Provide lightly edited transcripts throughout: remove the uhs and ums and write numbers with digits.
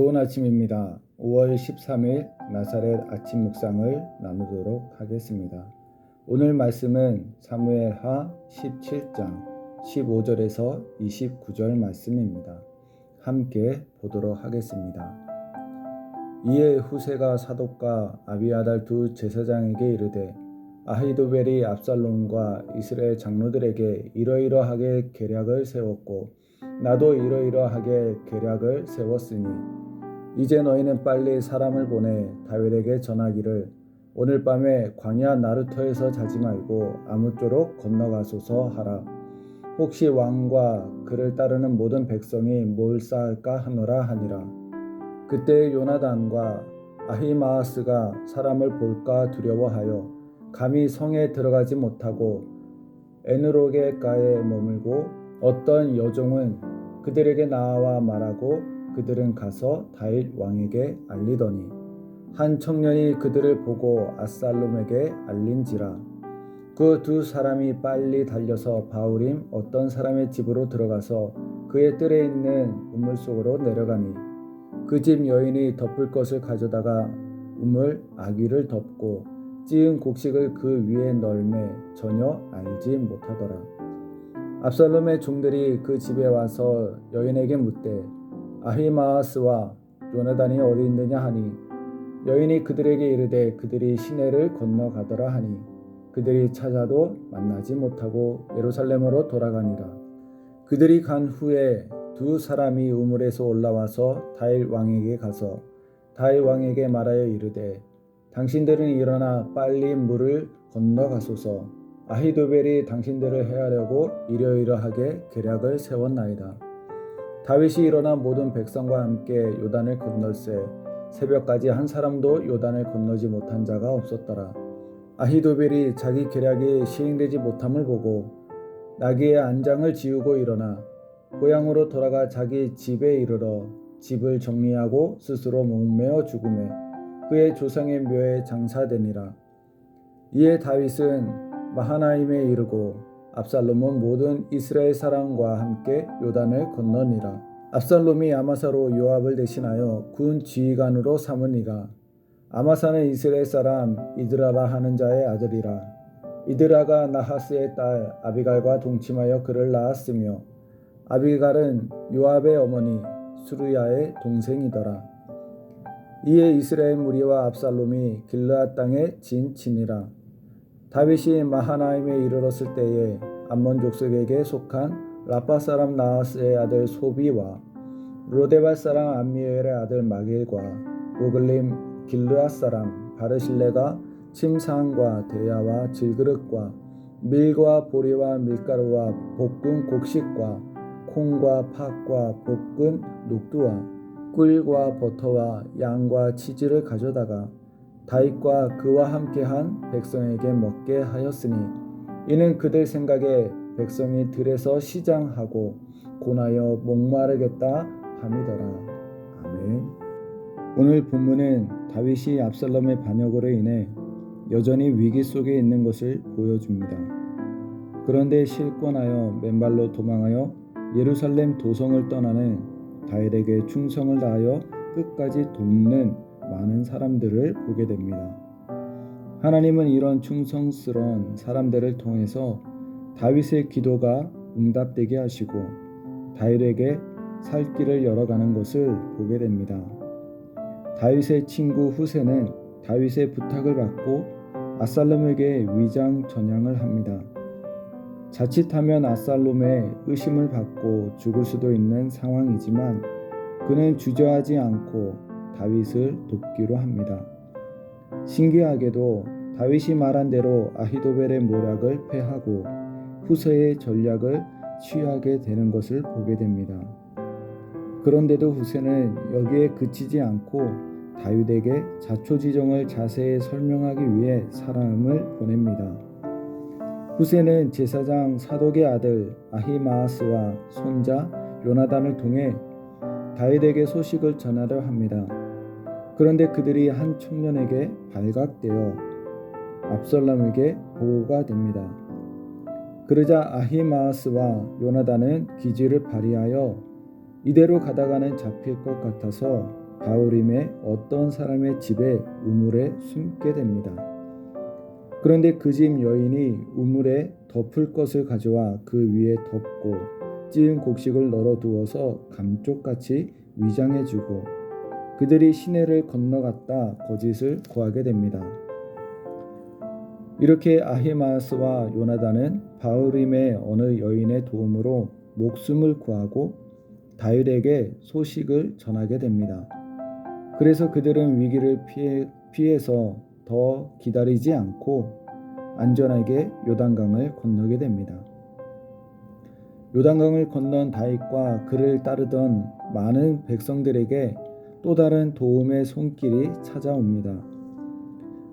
좋은 아침입니다. 5월 13일 나사렛 아침 묵상을 나누도록 하겠습니다. 오늘 말씀은 사무엘하 17장 15절에서 29절 말씀입니다. 함께 보도록 하겠습니다. 이에 후세가 사독과 아비아달 두 제사장에게 이르되 아히도벨이 압살롬과 이스라엘 장로들에게 이러이러하게 계략을 세웠고 나도 이러이러하게 계략을 세웠으니 이제 너희는 빨리 사람을 보내 다윗에게 전하기를 오늘 밤에 광야 나루터에서 자지 말고 아무쪼록 건너가소서 하라. 혹시 왕과 그를 따르는 모든 백성이 몰사할까 하노라 하니라. 그때 요나단과 아히마아스가 사람을 볼까 두려워하여 감히 성에 들어가지 못하고 에누로게가에 머물고 어떤 여종은 그들에게 나와 말하고 그들은 가서 다윗 왕에게 알리더니 한 청년이 그들을 보고 압살롬에게 알린지라. 그 두 사람이 빨리 달려서 바후림 어떤 사람의 집으로 들어가서 그의 뜰에 있는 우물 속으로 내려가니 그 집 여인이 덮을 것을 가져다가 우물 아귀를 덮고 찌은 곡식을 그 위에 널매 전혀 알지 못하더라. 압살롬의 종들이 그 집에 와서 여인에게 묻되 아히마아스와 요나단이 어디 있느냐 하니 여인이 그들에게 이르되 그들이 시내를 건너가더라 하니 그들이 찾아도 만나지 못하고 예루살렘으로 돌아가니라. 그들이 간 후에 두 사람이 우물에서 올라와서 다윗 왕에게 가서 다윗 왕에게 말하여 이르되 당신들은 일어나 빨리 물을 건너가소서. 아히도벨이 당신들을 해하려고 이러이러하게 계략을 세웠나이다. 다윗이 일어나 모든 백성과 함께 요단을 건널세 새벽까지 한 사람도 요단을 건너지 못한 자가 없었더라. 아히도벨이 자기 계략이 시행되지 못함을 보고 나귀의 안장을 지우고 일어나 고향으로 돌아가 자기 집에 이르러 집을 정리하고 스스로 목매어 죽음에 그의 조상의 묘에 장사되니라. 이에 다윗은 마하나임에 이르고 압살롬은 모든 이스라엘 사람과 함께 요단을 건너니라. 압살롬이 아마사로 요압을 대신하여 군 지휘관으로 삼으니라. 아마사는 이스라엘 사람 이드라라 하는 자의 아들이라. 이드라가 나하스의 딸 아비갈과 동침하여 그를 낳았으며 아비갈은 요압의 어머니 수르야의 동생이더라. 이에 이스라엘 무리와 압살롬이 길르앗 땅에 진치니라. 다윗이 마하나임에 이르렀을 때에 암몬 족속에게 속한 라파 사람 나하스의 아들 소비와 로데발 사람 암미엘의 아들 마길과 우글림 길르앗 사람 바르실레가 침상과 대야와 질그릇과 밀과 보리와 밀가루와 볶은 곡식과 콩과 팥과 볶은 녹두와 꿀과 버터와 양과 치즈를 가져다가 다윗과 그와 함께한 백성에게 먹게 하였으니 이는 그들 생각에 백성이 들에서 시장하고 고나여 목마르겠다 함이더라. 아멘. 오늘 본문은 다윗이 압살롬의 반역으로 인해 여전히 위기 속에 있는 것을 보여줍니다. 그런데 실권하여 맨발로 도망하여 예루살렘 도성을 떠나는 다윗에게 충성을 다하여 끝까지 돕는 많은 사람들을 보게 됩니다. 하나님은 이런 충성스러운 사람들을 통해서 다윗의 기도가 응답되게 하시고 다윗에게 살 길을 열어가는 것을 보게 됩니다. 다윗의 친구 후세는 다윗의 부탁을 받고 압살롬에게 위장 전향을 합니다. 자칫하면 압살롬의 의심을 받고 죽을 수도 있는 상황이지만 그는 주저하지 않고 다윗을 돕기로 합니다. 신기하게도 다윗이 말한 대로 아히도벨의 모략을 패하고 후세의 전략을 취하게 되는 것을 보게 됩니다. 그런데도 후세는 여기에 그치지 않고 다윗에게 자초지종을 자세히 설명하기 위해 사람을 보냅니다. 후세는 제사장 사독의 아들 아히마아스와 손자 요나단을 통해 다윗에게 소식을 전하려 합니다. 그런데 그들이 한 청년에게 발각되어 압살롬에게 보고가 됩니다. 그러자 아히마아스와 요나단은 기지를 발휘하여 이대로 가다가는 잡힐 것 같아서 바울임의 어떤 사람의 집에 우물에 숨게 됩니다. 그런데 그 집 여인이 우물에 덮을 것을 가져와 그 위에 덮고 찌은 곡식을 널어두어서 감쪽같이 위장해주고 그들이 시내를 건너갔다 거짓을 구하게 됩니다. 이렇게 아히마아스와 요나단은 바울임의 어느 여인의 도움으로 목숨을 구하고 다윗에게 소식을 전하게 됩니다. 그래서 그들은 위기를 피해서 더 기다리지 않고 안전하게 요단강을 건너게 됩니다. 요단강을 건넌 다윗과 그를 따르던 많은 백성들에게 또 다른 도움의 손길이 찾아옵니다.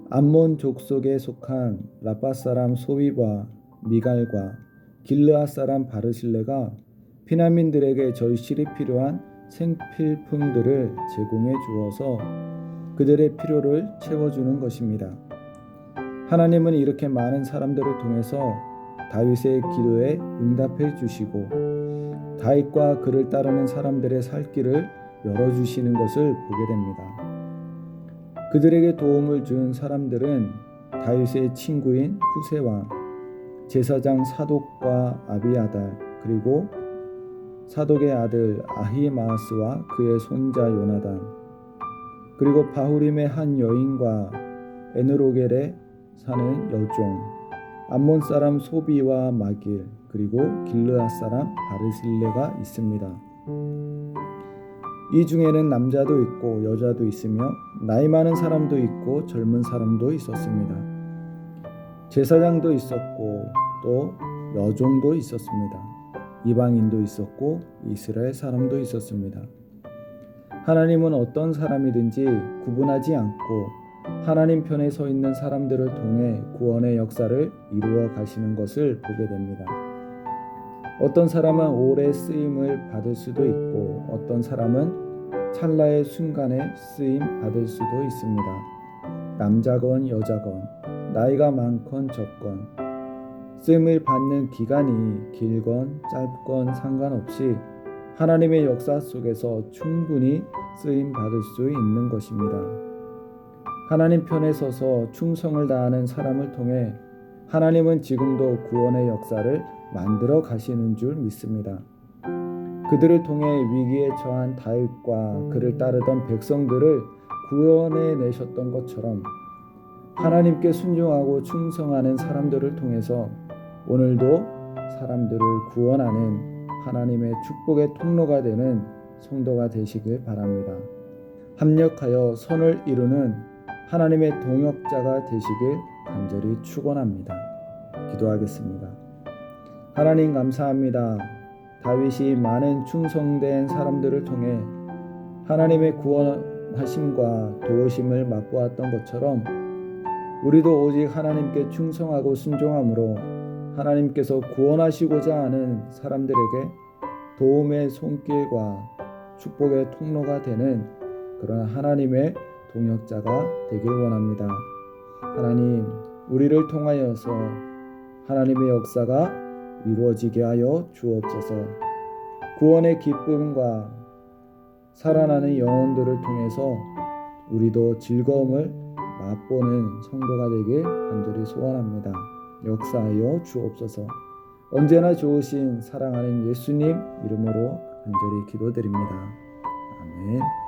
암몬 족속에 속한 라빠 사람 소비와 미갈과 길르앗 사람 바르실레가 피난민들에게 절실히 필요한 생필품들을 제공해 주어서 그들의 필요를 채워주는 것입니다. 하나님은 이렇게 많은 사람들을 통해서 다윗의 기도에 응답해 주시고 다윗과 그를 따르는 사람들의 살 길을 열어주시는 것을 보게 됩니다. 그들에게 도움을 준 사람들은 다윗의 친구인 후세 왕, 제사장 사독과 아비아달, 그리고 사독의 아들 아히마아스와 그의 손자 요나단, 그리고 바후림의 한 여인과 에느로겔에 사는 여종, 암몬 사람 소비와 마길, 그리고 길르앗 사람 바르실레가 있습니다. 이 중에는 남자도 있고 여자도 있으며 나이 많은 사람도 있고 젊은 사람도 있었습니다. 제사장도 있었고 또 여종도 있었습니다. 이방인도 있었고 이스라엘 사람도 있었습니다. 하나님은 어떤 사람이든지 구분하지 않고 하나님 편에 서 있는 사람들을 통해 구원의 역사를 이루어 가시는 것을 보게 됩니다. 어떤 사람은 오래 쓰임을 받을 수도 있고 어떤 사람은 찰나의 순간에 쓰임 받을 수도 있습니다. 남자건 여자건 나이가 많건 적건 쓰임을 받는 기간이 길건 짧건 상관없이 하나님의 역사 속에서 충분히 쓰임 받을 수 있는 것입니다. 하나님 편에 서서 충성을 다하는 사람을 통해 하나님은 지금도 구원의 역사를 만들어 가시는 줄 믿습니다. 그들을 통해 위기에 처한 다윗과 그를 따르던 백성들을 구원해 내셨던 것처럼 하나님께 순종하고 충성하는 사람들을 통해서 오늘도 사람들을 구원하는 하나님의 축복의 통로가 되는 성도가 되시길 바랍니다. 합력하여 선을 이루는 하나님의 동역자가 되시길 간절히 축원합니다. 기도하겠습니다. 하나님 감사합니다. 다윗이 많은 충성된 사람들을 통해 하나님의 구원하심과 도우심을 맛보았던 것처럼 우리도 오직 하나님께 충성하고 순종함으로 하나님께서 구원하시고자 하는 사람들에게 도움의 손길과 축복의 통로가 되는 그런 하나님의 동역자가 되길 원합니다. 하나님, 우리를 통하여서 하나님의 역사가 이루어지게 하여 주옵소서. 구원의 기쁨과 살아나는 영혼들을 통해서 우리도 즐거움을 맛보는 성도가 되길 간절히 소원합니다. 역사하여 주옵소서. 언제나 좋으신 사랑하는 예수님 이름으로 간절히 기도드립니다. 아멘.